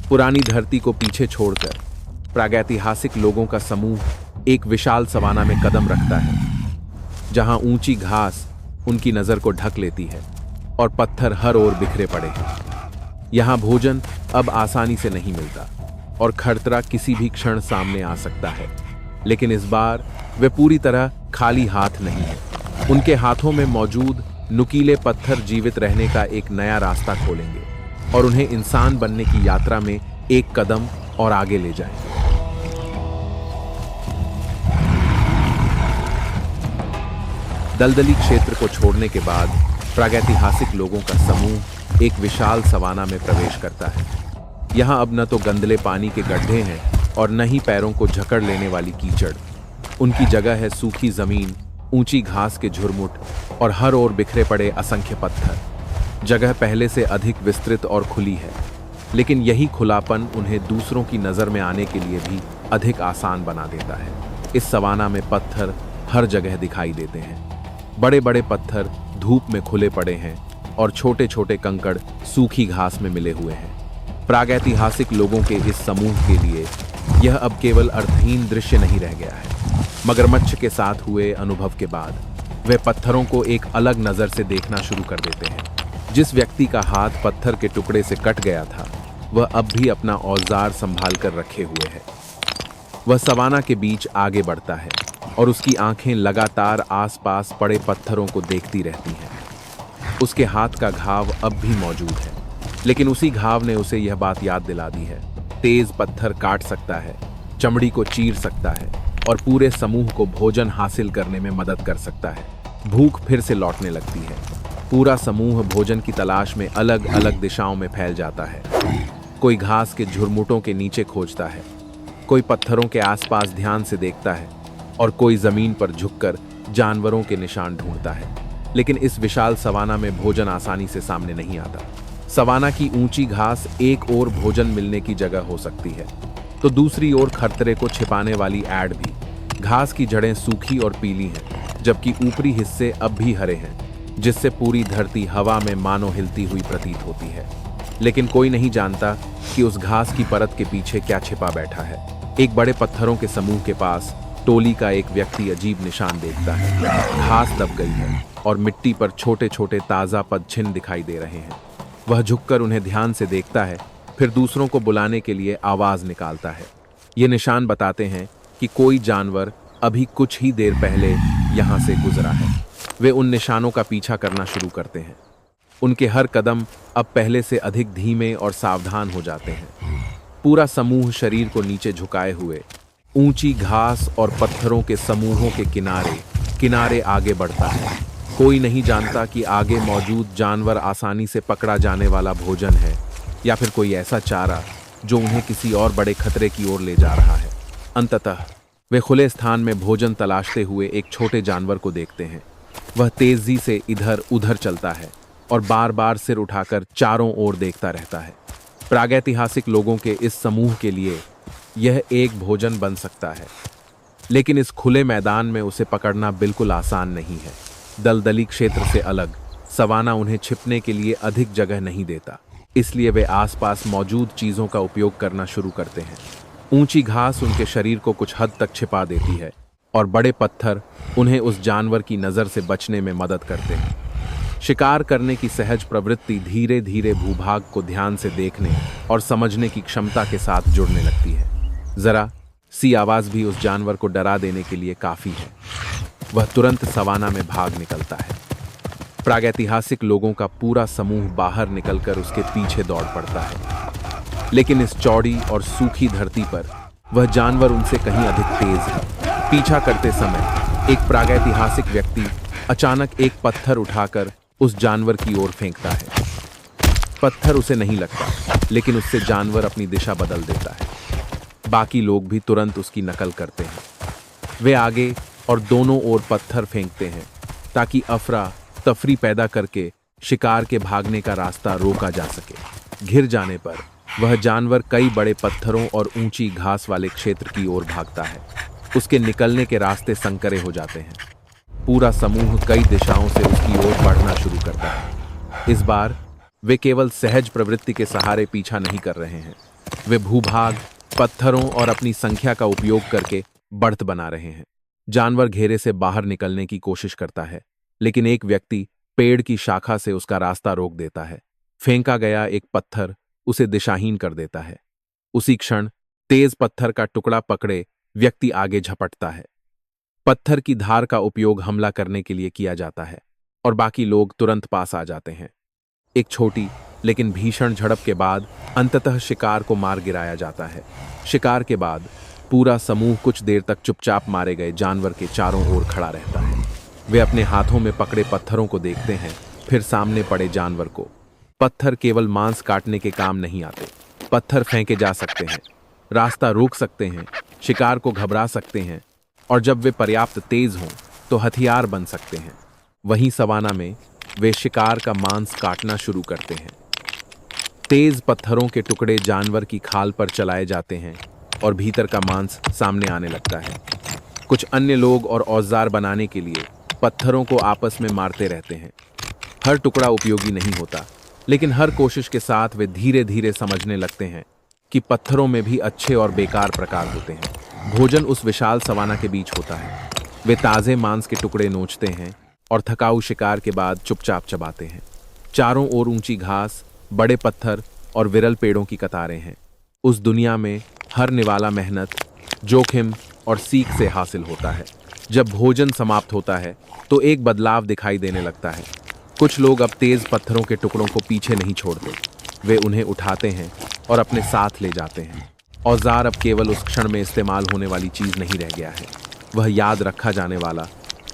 पुरानी धरती को पीछे छोड़कर प्रागैतिहासिक लोगों का समूह एक विशाल सवाना में कदम रखता है, जहां ऊंची घास उनकी नजर को ढक लेती है और पत्थर हर ओर बिखरे पड़े हैं। यहां भोजन अब आसानी से नहीं मिलता और खतरा किसी भी क्षण सामने आ सकता है, लेकिन इस बार वे पूरी तरह खाली हाथ नहीं है। उनके हाथों में मौजूद नुकीले पत्थर जीवित रहने का एक नया रास्ता खोलेंगे और उन्हें इंसान बनने की यात्रा में एक कदम और आगे ले जाएंगे। दलदली क्षेत्र को छोड़ने के बाद प्रागैतिहासिक लोगों का समूह एक विशाल सवाना में प्रवेश करता है। यहाँ अब न तो गंदले पानी के गड्ढे हैं और न ही पैरों को जकड़ लेने वाली कीचड़। उनकी जगह है सूखी जमीन, ऊंची घास के झुरमुट और हर ओर बिखरे पड़े असंख्य पत्थर। जगह पहले से अधिक विस्तृत और खुली है, लेकिन यही खुलापन उन्हें दूसरों की नज़र में आने के लिए भी अधिक आसान बना देता है। इस सवाना में पत्थर हर जगह दिखाई देते हैं। बड़े बड़े पत्थर धूप में खुले पड़े हैं और छोटे छोटे कंकड़ सूखी घास में मिले हुए हैं। प्रागैतिहासिक लोगों के इस समूह के लिए यह अब केवल अर्थहीन दृश्य नहीं रह गया है। मगरमच्छ के साथ हुए अनुभव के बाद वे पत्थरों को एक अलग नज़र से देखना शुरू कर देते हैं। जिस व्यक्ति का हाथ पत्थर के टुकड़े से कट गया था, वह अब भी अपना औजार संभाल कर रखे हुए है। वह सवाना के बीच आगे बढ़ता है और उसकी आंखें लगातार आसपास पड़े पत्थरों को देखती रहती हैं। उसके हाथ का घाव अब भी मौजूद है, लेकिन उसी घाव ने उसे यह बात याद दिला दी है। तेज पत्थर काट सकता है, चमड़ी को चीर सकता है और पूरे समूह को भोजन हासिल करने में मदद कर सकता है। भूख फिर से लौटने लगती है। पूरा समूह भोजन की तलाश में अलग अलग दिशाओं में फैल जाता है। कोई घास के झुरमुटों के नीचे खोजता है, कोई पत्थरों के आसपास ध्यान से देखता है और कोई जमीन पर झुककर जानवरों के निशान ढूंढता है। लेकिन इस विशाल सवाना में भोजन आसानी से सामने नहीं आता। सवाना की ऊंची घास एक ओर भोजन मिलने की जगह हो सकती है, तो दूसरी ओर खतरे को छिपाने वाली ऐड भी। घास की जड़ें सूखी और पीली हैं, जबकि ऊपरी हिस्से अब भी हरे हैं, जिससे पूरी धरती हवा में मानो हिलती हुई प्रतीत होती है। लेकिन कोई नहीं जानता कि उस घास की परत के पीछे क्या छिपा बैठा है। एक बड़े पत्थरों के समूह के पास टोली का एक व्यक्ति अजीब निशान देखता है। घास दब गई है और मिट्टी पर छोटे छोटे ताजा पदचिन्ह दिखाई दे रहे हैं। वह झुककर उन्हें ध्यान से देखता है, फिर दूसरों को बुलाने के लिए आवाज निकालता है। ये निशान बताते हैं कि कोई जानवर अभी कुछ ही देर पहले यहाँ से गुजरा है। वे उन निशानों का पीछा करना शुरू करते हैं। उनके हर कदम अब पहले से अधिक धीमे और सावधान हो जाते हैं। पूरा समूह शरीर को नीचे झुकाए हुए ऊंची घास और पत्थरों के समूहों के किनारे किनारे आगे बढ़ता है। कोई नहीं जानता कि आगे मौजूद जानवर आसानी से पकड़ा जाने वाला भोजन है या फिर कोई ऐसा चारा जो उन्हें किसी और बड़े खतरे की ओर ले जा रहा है। अंततः वे खुले स्थान में भोजन तलाशते हुए एक छोटे जानवर को देखते हैं। वह तेजी से इधर उधर चलता है और बार बार सिर उठाकर चारों ओर देखता रहता है। प्रागैतिहासिक लोगों के इस समूह के लिए यह एक भोजन बन सकता है, लेकिन इस खुले मैदान में उसे पकड़ना बिल्कुल आसान नहीं है। दलदली क्षेत्र से अलग सवाना उन्हें छिपने के लिए अधिक जगह नहीं देता, इसलिए वे आसपास मौजूद चीजों का उपयोग करना शुरू करते हैं। ऊंची घास उनके शरीर को कुछ हद तक छिपा देती है और बड़े पत्थर उन्हें उस जानवर की नजर से बचने में मदद करते हैं। शिकार करने की सहज प्रवृत्ति धीरे धीरे भूभाग को ध्यान से देखने और समझने की क्षमता के साथ जुड़ने लगती है। जरा सी आवाज भी उस जानवर को डरा देने के लिए काफी है। वह तुरंत सवाना में भाग निकलता है। प्रागैतिहासिक लोगों का पूरा समूह बाहर निकलकर उसके पीछे दौड़ पड़ता है, लेकिन इस चौड़ी और सूखी धरती पर वह जानवर उनसे कहीं अधिक तेज है। पीछा करते समय एक प्रागैतिहासिक व्यक्ति अचानक एक पत्थर उठाकर उस जानवर की ओर फेंकता है। पत्थर उसे नहीं लगता, लेकिन उससे जानवर अपनी दिशा बदल देता है। बाकी लोग भी तुरंत उसकी नकल करते हैं। वे आगे और दोनों ओर पत्थर फेंकते हैं ताकि अफरा तफरी पैदा करके शिकार के भागने का रास्ता रोका जा सके। घिर जाने पर वह जानवर कई बड़े पत्थरों और ऊंची घास वाले क्षेत्र की ओर भागता है। उसके निकलने के रास्ते संकरे हो जाते हैं। पूरा समूह कई दिशाओं से उसकी ओर बढ़ना शुरू करता है। इस बार वे केवल सहज प्रवृत्ति के सहारे पीछा नहीं कर रहे हैं, वे भूभाग, पत्थरों और अपनी संख्या का उपयोग करके बढ़त बना रहे हैं। जानवर घेरे से बाहर निकलने की कोशिश करता है, लेकिन एक व्यक्ति पेड़ की शाखा से उसका रास्ता रोक देता है। फेंका गया एक पत्थर उसे दिशाहीन कर देता है। उसी क्षण तेज पत्थर का टुकड़ा पकड़े व्यक्ति आगे झपटता है। पत्थर की धार का उपयोग हमला करने के लिए किया जाता है और बाकी लोग तुरंत पास आ जाते हैं। एक छोटी लेकिन भीषण झड़प के बाद अंततः शिकार को मार गिराया जाता है। शिकार के बाद पूरा समूह कुछ देर तक चुपचाप मारे गए जानवर के चारों ओर खड़ा रहता है। वे अपने हाथों में पकड़े पत्थरों को देखते हैं, फिर सामने पड़े जानवर को। पत्थर केवल मांस काटने के काम नहीं आते। पत्थर फेंके जा सकते हैं, रास्ता रोक सकते हैं, शिकार को घबरा सकते हैं और जब वे पर्याप्त तेज हों तो हथियार बन सकते हैं। वहीं सवाना में वे शिकार का मांस काटना शुरू करते हैं। तेज पत्थरों के टुकड़े जानवर की खाल पर चलाए जाते हैं और भीतर का मांस सामने आने लगता है। कुछ अन्य लोग और औजार बनाने के लिए पत्थरों को आपस में मारते रहते हैं। हर टुकड़ा उपयोगी नहीं होता, लेकिन हर कोशिश के साथ वे धीरे धीरे समझने लगते हैं कि पत्थरों में भी अच्छे और बेकार प्रकार होते हैं। भोजन उस विशाल सवाना के बीच होता है। वे ताजे मांस के टुकड़े नोचते हैं और थकाऊ शिकार के बाद चुपचाप चबाते हैं। चारों ओर ऊंची घास, बड़े पत्थर और विरल पेड़ों की कतारें हैं। उस दुनिया में हर निवाला मेहनत, जोखिम और सीख से हासिल होता है। जब भोजन समाप्त होता है तो एक बदलाव दिखाई देने लगता है। कुछ लोग अब तेज पत्थरों के टुकड़ों को पीछे नहीं छोड़ते। वे उन्हें उठाते हैं और अपने साथ ले जाते हैं। औजार अब केवल उस क्षण में इस्तेमाल होने वाली चीज नहीं रह गया है। वह याद रखा जाने वाला,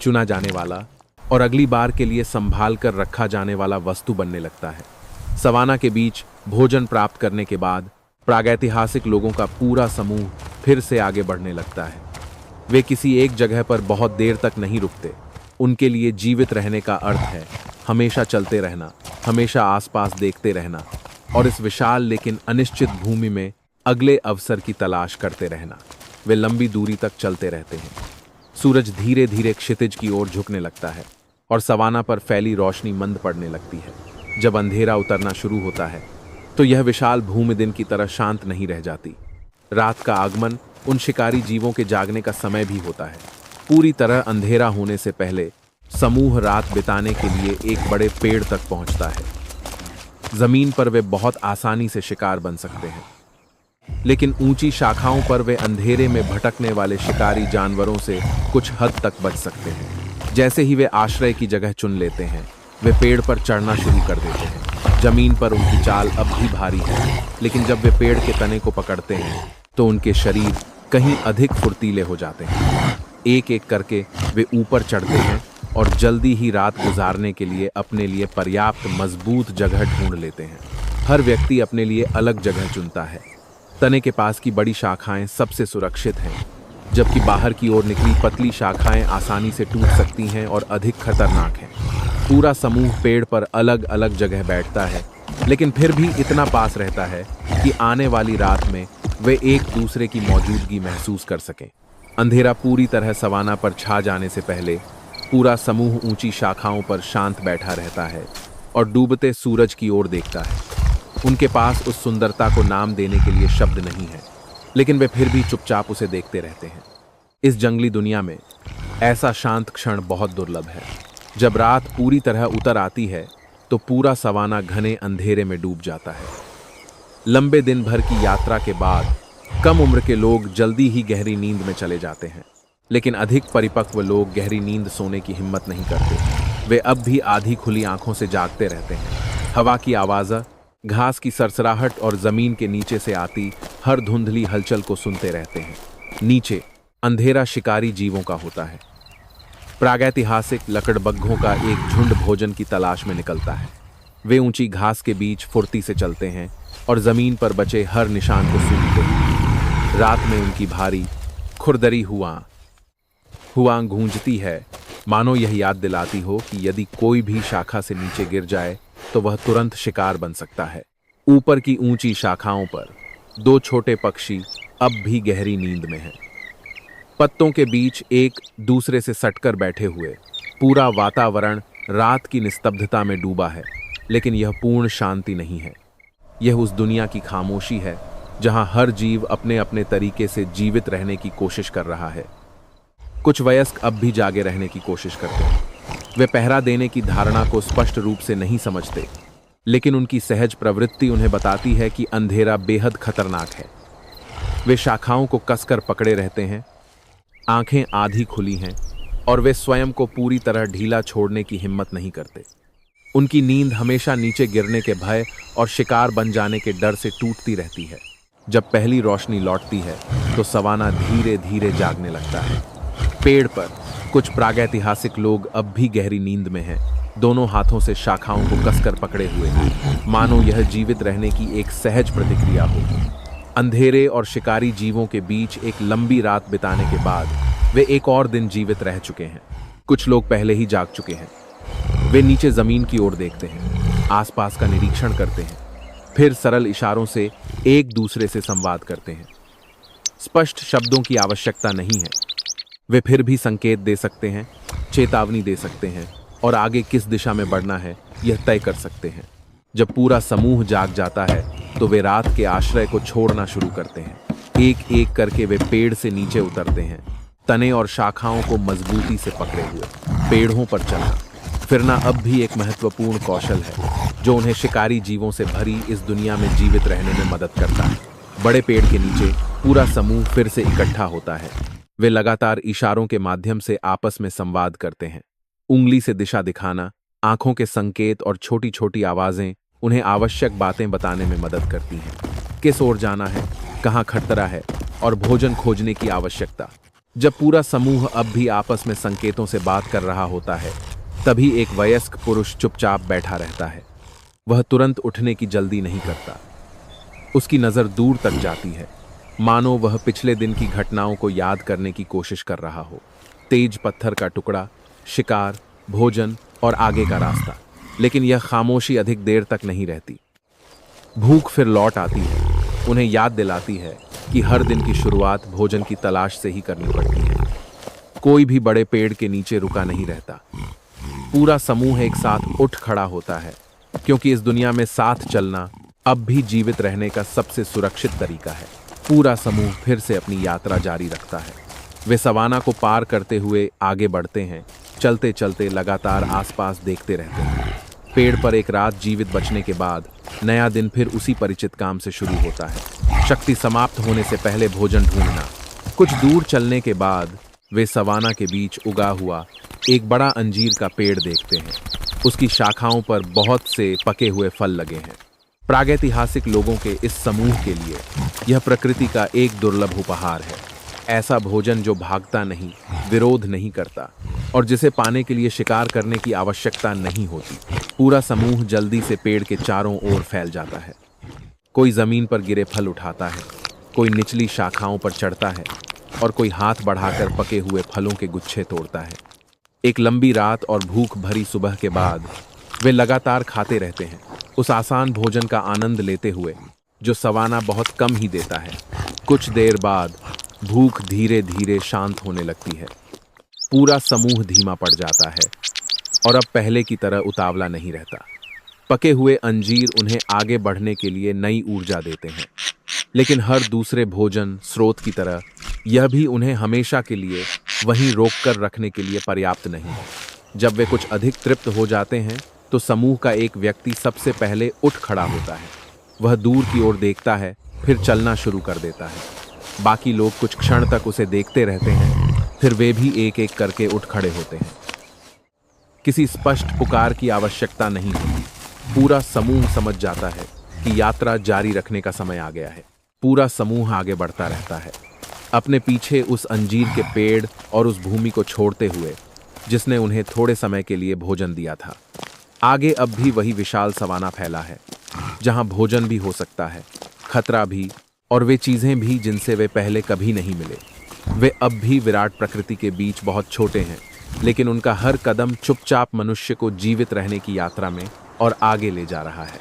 चुना जाने वाला और अगली बार के लिए संभाल कर रखा जाने वाला वस्तु बनने लगता है। सवाना के बीच भोजन प्राप्त करने के बाद प्रागैतिहासिक लोगों का पूरा समूह फिर से आगे बढ़ने लगता है। वे किसी एक जगह पर बहुत देर तक नहीं रुकते। उनके लिए जीवित रहने का अर्थ है हमेशा चलते रहना, हमेशा आसपास देखते रहना और इस विशाल लेकिन अनिश्चित भूमि में अगले अवसर की तलाश करते रहना। वे लंबी दूरी तक चलते रहते हैं। सूरज धीरे धीरे क्षितिज की ओर झुकने लगता है और सवाना पर फैली रोशनी मंद पड़ने लगती है। जब अंधेरा उतरना शुरू होता है तो यह विशाल भूमि दिन की तरह शांत नहीं रह जाती। रात का आगमन उन शिकारी जीवों के जागने का समय भी होता है। पूरी तरह अंधेरा होने से पहले समूह रात बिताने के लिए एक बड़े पेड़ तक पहुंचता है। जमीन पर वे बहुत आसानी से शिकार बन सकते हैं, लेकिन ऊंची शाखाओं पर वे अंधेरे में भटकने वाले शिकारी जानवरों से कुछ हद तक बच सकते हैं। जैसे ही वे आश्रय की जगह चुन लेते हैं, वे पेड़ पर चढ़ना शुरू कर देते हैं। जमीन पर उनकी चाल अब भी भारी है, लेकिन जब वे पेड़ के तने को पकड़ते हैं तो उनके शरीर कहीं अधिक फुर्तीले हो जाते हैं। एक एक करके वे ऊपर चढ़ते हैं और जल्दी ही रात गुजारने के लिए अपने लिए पर्याप्त मजबूत जगह ढूंढ लेते हैं। हर व्यक्ति अपने लिए अलग जगह चुनता है। तने के पास की बड़ी शाखाएं सबसे सुरक्षित हैं, जबकि बाहर की ओर निकली पतली शाखाएं आसानी से टूट सकती हैं और अधिक खतरनाक हैं। पूरा समूह पेड़ पर अलग अलग जगह बैठता है, लेकिन फिर भी इतना पास रहता है कि आने वाली रात में वे एक दूसरे की मौजूदगी महसूस कर सकें। अंधेरा पूरी तरह सवाना पर छा जाने से पहले पूरा समूह ऊंची शाखाओं पर शांत बैठा रहता है और डूबते सूरज की ओर देखता है। उनके पास उस सुंदरता को नाम देने के लिए शब्द नहीं है, लेकिन वे फिर भी चुपचाप उसे देखते रहते हैं। इस जंगली दुनिया में ऐसा शांत क्षण बहुत दुर्लभ है। जब रात पूरी तरह उतर आती है तो पूरा सवाना घने अंधेरे में डूब जाता है। लंबे दिन भर की यात्रा के बाद कम उम्र के लोग जल्दी ही गहरी नींद में चले जाते हैं, लेकिन अधिक परिपक्व लोग गहरी नींद सोने की हिम्मत नहीं करते। वे अब भी आधी खुली आंखों से जागते रहते हैं। हवा की आवाज़, घास की सरसराहट और जमीन के नीचे से आती हर धुंधली हलचल को सुनते रहते हैं। नीचे अंधेरा शिकारी जीवों का होता है। प्रागैतिहासिक लकड़बग्घों का एक झुंड भोजन की तलाश में निकलता है। वे ऊंची घास के बीच फुर्ती से चलते हैं और जमीन पर बचे हर निशान को सूंघते हैं। रात में उनकी भारी खुरदरी हुआं गूंजती है, मानो यह याद दिलाती हो कि यदि कोई भी शाखा से नीचे गिर जाए तो वह तुरंत शिकार बन सकता है। ऊपर की ऊंची शाखाओं पर दो छोटे पक्षी अब भी गहरी नींद में हैं। पत्तों के बीच एक दूसरे से सटकर बैठे हुए पूरा वातावरण रात की निस्तब्धता में डूबा है, लेकिन यह पूर्ण शांति नहीं है। यह उस दुनिया की खामोशी है जहां हर जीव अपने अपने तरीके से जीवित रहने की कोशिश कर रहा है। कुछ वयस्क अब भी जागे रहने की कोशिश करते हैं। वे पहरा देने की धारणा को स्पष्ट रूप से नहीं समझते, लेकिन उनकी सहज प्रवृत्ति उन्हें बताती है कि अंधेरा बेहद खतरनाक है। वे शाखाओं को कसकर पकड़े रहते हैं, आंखें आधी खुली हैं और वे स्वयं को पूरी तरह ढीला छोड़ने की हिम्मत नहीं करते। उनकी नींद हमेशा नीचे गिरने के भय और शिकार बन जाने के डर से टूटती रहती है। जब पहली रोशनी लौटती है तो सवाना धीरे धीरे जागने लगता है। पेड़ पर कुछ प्रागैतिहासिक लोग अब भी गहरी नींद में हैं, दोनों हाथों से शाखाओं को कसकर पकड़े हुए, मानो यह जीवित रहने की एक सहज प्रतिक्रिया हो। अंधेरे और शिकारी जीवों के बीच एक लंबी रात बिताने के बाद वे एक और दिन जीवित रह चुके हैं। कुछ लोग पहले ही जाग चुके हैं। वे नीचे जमीन की ओर देखते हैं, आसपास का निरीक्षण करते हैं, फिर सरल इशारों से एक दूसरे से संवाद करते हैं। स्पष्ट शब्दों की आवश्यकता नहीं है, वे फिर भी संकेत दे सकते हैं, चेतावनी दे सकते हैं और आगे किस दिशा में बढ़ना है यह तय कर सकते हैं। जब पूरा समूह जाग जाता है तो वे रात के आश्रय को छोड़ना शुरू करते हैं। एक एक करके वे पेड़ से नीचे उतरते हैं, तने और शाखाओं को मजबूती से पकड़े हुए। पेड़ों पर चलना फिरना अब भी एक महत्वपूर्ण कौशल है जो उन्हें शिकारी जीवों से भरी इस दुनिया में जीवित रहने में मदद करता है। बड़े पेड़ के नीचे पूरा समूह फिर से इकट्ठा होता है। वे लगातार इशारों के माध्यम से आपस में संवाद करते हैं। उंगली से दिशा दिखाना, आंखों के संकेत और छोटी छोटी आवाजें उन्हें आवश्यक बातें बताने में मदद करती हैं। किस ओर जाना है, कहाँ खतरा है और भोजन खोजने की आवश्यकता। जब पूरा समूह अब भी आपस में संकेतों से बात कर रहा होता है, तभी एक वयस्क पुरुष चुपचाप बैठा रहता है। वह तुरंत उठने की जल्दी नहीं करता। उसकी नजर दूर तक जाती है, मानो वह पिछले दिन की घटनाओं को याद करने की कोशिश कर रहा हो। तेज पत्थर का टुकड़ा, शिकार, भोजन और आगे का रास्ता। लेकिन यह खामोशी अधिक देर तक नहीं रहती। भूख फिर लौट आती है, उन्हें याद दिलाती है कि हर दिन की शुरुआत भोजन की तलाश से ही करनी पड़ती है। कोई भी बड़े पेड़ के नीचे रुका नहीं रहता। पूरा समूह एक साथ उठ खड़ा होता है, क्योंकि इस दुनिया में साथ चलना अब भी जीवित रहने का सबसे सुरक्षित तरीका है। पूरा समूह फिर से अपनी यात्रा जारी रखता है। वे सवाना को पार करते हुए आगे बढ़ते हैं, चलते चलते लगातार आसपास देखते रहते हैं। पेड़ पर एक रात जीवित बचने के बाद नया दिन फिर उसी परिचित काम से शुरू होता है। शक्ति समाप्त होने से पहले भोजन ढूंढना। कुछ दूर चलने के बाद वे सवाना के बीच उगा हुआ एक बड़ा अंजीर का पेड़ देखते हैं। उसकी शाखाओं पर बहुत से पके हुए फल लगे हैं। प्रागैतिहासिक लोगों के इस समूह के लिए यह प्रकृति का एक दुर्लभ उपहार है। ऐसा भोजन जो भागता नहीं, विरोध नहीं करता और जिसे पाने के लिए शिकार करने की आवश्यकता नहीं होती। पूरा समूह जल्दी से पेड़ के चारों ओर फैल जाता है। कोई जमीन पर गिरे फल उठाता है, कोई निचली शाखाओं पर चढ़ता है और कोई हाथ बढ़ाकर पके हुए फलों के गुच्छे तोड़ता है। एक लंबी रात और भूख भरी सुबह के बाद वे लगातार खाते रहते हैं, उस आसान भोजन का आनंद लेते हुए जो सवाना बहुत कम ही देता है। कुछ देर बाद भूख धीरे धीरे शांत होने लगती है। पूरा समूह धीमा पड़ जाता है और अब पहले की तरह उतावला नहीं रहता। पके हुए अंजीर उन्हें आगे बढ़ने के लिए नई ऊर्जा देते हैं, लेकिन हर दूसरे भोजन स्रोत की तरह यह भी उन्हें हमेशा के लिए वहीं रोककर रखने के लिए पर्याप्त नहीं है। जब वे कुछ अधिक तृप्त हो जाते हैं तो समूह का एक व्यक्ति सबसे पहले उठ खड़ा होता है। वह दूर की ओर देखता है, फिर चलना शुरू कर देता है। बाकी लोग कुछ क्षण तक उसे देखते रहते हैं, फिर वे भी एक एक करके उठ खड़े होते हैं। किसी स्पष्ट पुकार की आवश्यकता नहीं होती। पूरा समूह समझ जाता है कि यात्रा जारी रखने का समय आ गया है। पूरा समूह आगे बढ़ता रहता है, अपने पीछे उस अंजीर के पेड़ और उस भूमि को छोड़ते हुए जिसने उन्हें थोड़े समय के लिए भोजन दिया था। आगे अब भी वही विशाल सवाना फैला है, जहां भोजन भी हो सकता है, खतरा भी, और वे चीजें भी जिनसे वे पहले कभी नहीं मिले। वे अब भी विराट प्रकृति के बीच बहुत छोटे हैं, लेकिन उनका हर कदम चुपचाप मनुष्य को जीवित रहने की यात्रा में और आगे ले जा रहा है।